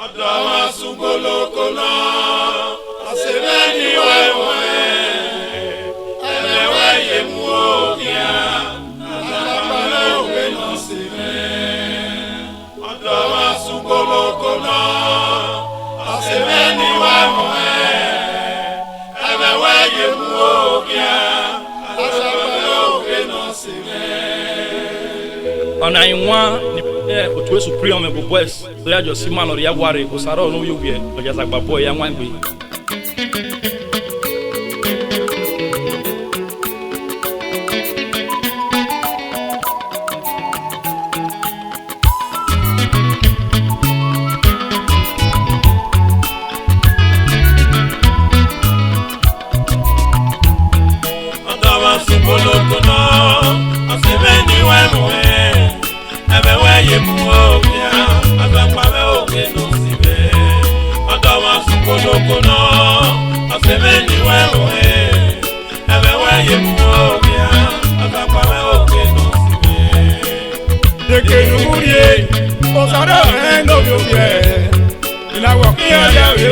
Adama sungolo kono, asebeni wewe, elewe yemuokia, azapale ugeno sime. Adama sungolo kono, asebeni wewe, elewe yemuokia, azapale ugeno sime. On a une one, tu es surpris, mais pour boys, tu as juste mal au yaguare, au saro, nous y bien, tu as pas boy, un one. Adama sungolo kono, asebeni wewe. Yemuokia, azapale ugeno sime. Adama sungolo kono, asebeni wewe. Ebewe yemuokia, azapale ugeno sime. Deke nurie, osara endo yobie. Inawakia yawe o,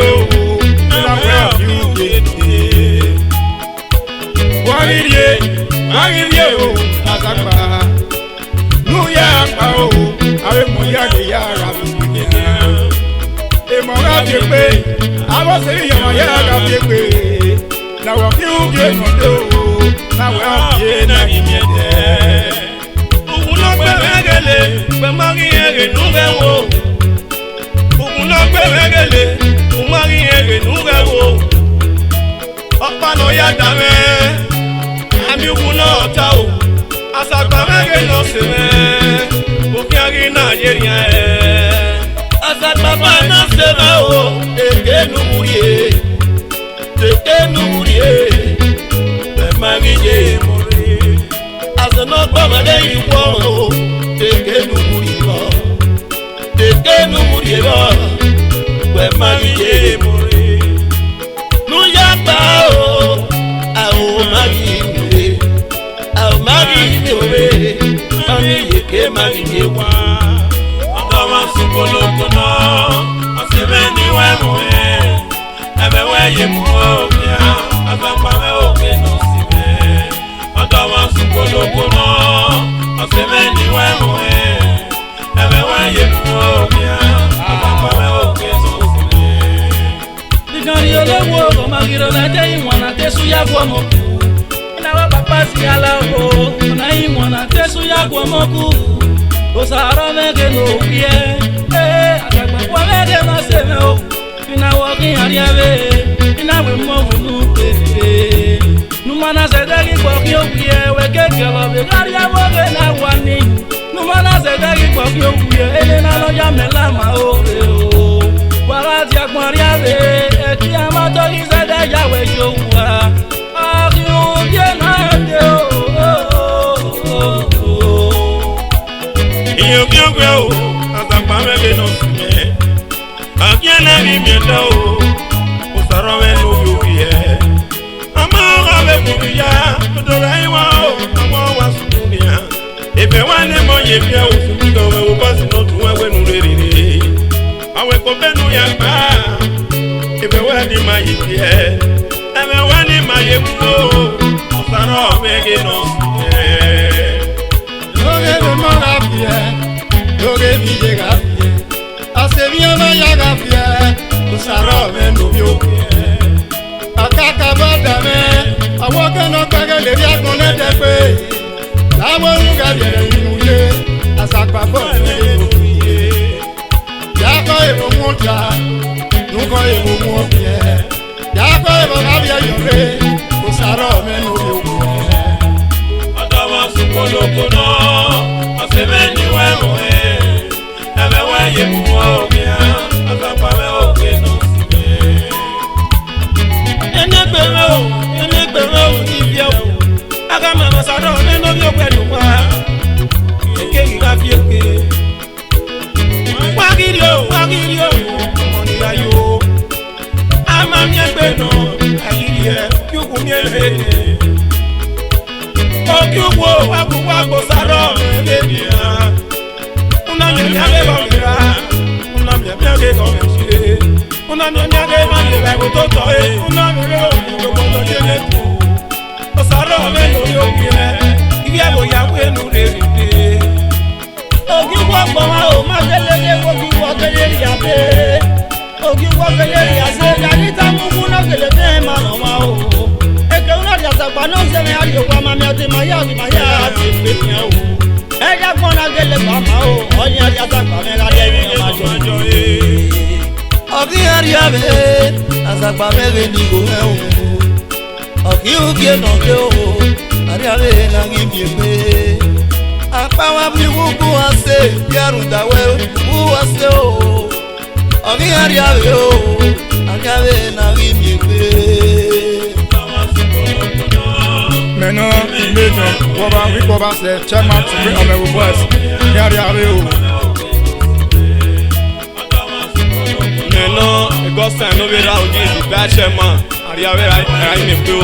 inawakia yubie. Wagirie o, azapa. Nuya pao, ave moya de yara biye. E mora biye, avo se yama yara biye. Na wa ki uge no do, na wa biye na imiede. Ugulo pe regele, pe mari ere nuge wo. Ugulo pe regele, u mari ere nuge wo. Opa no ya dame, ami ugulo ta o. Asapamege no seme, okiagi Nigeria Asapama no seme o, teke nurie, bemagije mori. Asano pamade iwo o, teke nurie ba, bemagije mori. Nuyapa o, ao magije. Magi we, mami yeke magi yewa. Adama sungolo kono, asebeni wewe. Ebewe yemuokia, azapale ugeno sime. Adama sungolo kono, asebeni wewe. Ebewe yemuokia, azapale ugeno sime. Digari olewo, magiro na te imwana tesu ya kwa moku. Pasi ala o, na imwana tesu ya kwa moku. Osara mege no uye, akakwa kwa mege no seme o. Ina waki ariave, ina we mogu nupe. Numana zedegi kwa kio uye, weke kelo begari ya woge na wani. Numana zedegi kwa kio uye, ele na no ya melama o. Wagati ya kwa ariave, eki ya matoki zede ya we showa. Iyokiogwe o, azapamege no sime. Akiena gimienda o, usarawe nubiye. Ama ave kubiya, dora iwa o, ama wasukunia. Efe wane moye bia o, subiga we ubasi no tuwewe nurerire. Awe kopenu ya pa, efe wadi mayipie. Efe wadi mayebuno, usarawe no sime. Yoge bije gafie, asebia ma ya gafie, usaro me nubio pie. Akaka badame, awoke no kage le bia kone tepe. Lawo yuga bia inuye, asakpa bo me nubie. Yako ebo muta, nuko ebo mubie. Yako ebo gabia yore, usaro me nubio pie. Adama sungolo kono, asebeni wewe. Ebewe yemuokia, azapale ugeno sime. Enegbere o, ibia o. Agama masaro, neno bio kwenu wa. Eke giga fieke. Wagiri o, moni ayo. Ama miegbe no, agirie, yugu miele. Okiugwo, wagu saro, elebia. Una mi amiga, una mi amiga, Una mi amiga mani la bototo una mi veo yo cuando tiene tú. O sarro me lo yo quiere. Y ya voy a bueno de. Ogi wa gbọ́n o má gẹ́lẹ́gẹ́ ogi wa gẹ́lẹ́ ya dé. Ogi wa gẹ́lẹ́ ya se yàrá ìta mú kú náà gẹ́lẹ́ bẹ́ẹ̀ máa ràn wá o. Eke una di àtàgbà náà sẹ́mi àríyọ̀ wa máa mi àti màá yá àti màá yá àti ìgbé fi hàn o. Ẹja gbọ́n náà gẹ́lẹ́ bàmá o. Ọyìn àti àtàgbà mi ládé mi náà máa jọ jọ ye. Ogi ariabe azagba mege ni go he o. Ogi ogi no ke o. Ariabe na gi biebe. Apa wa bi wuku ase biaru dawe wu ase o. Ogi ariabe o. Ariabe na gi biebe. Maintenant, we go back the chairman to bring on the request. Here are you. Maintenant, Augustin no be ra oji di bad chairman. Ariabe ra ime pe o.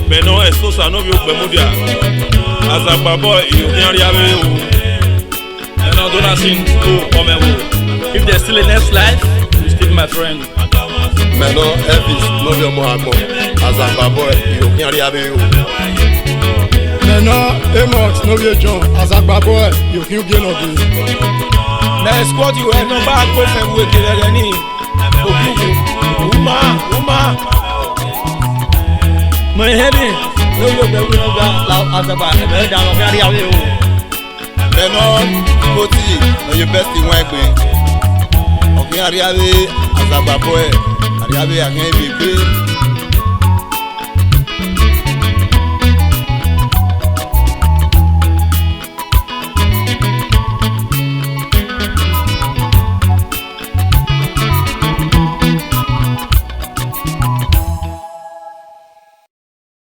Maintenant, eso sa no bi o pe mudia. Azagba boy, you can Ariabe o. Now donation to Omewo. If there's still a next life, you still my friend. Maintenant, Elvis, no be Mohamed. Azagba boy, you can Ariabe o. Maintenant, Amos, no be John. Azagba boy, you can get no be. Mais squad you no back go fe we kele ni. Ogugu. Uma. Mo hebi no yo be we ga la azaba e be da no gari awe o. Maintenant, Koti, no your best in one way. Okay, Ariabe, Azagba boy, Ariabe, I can't be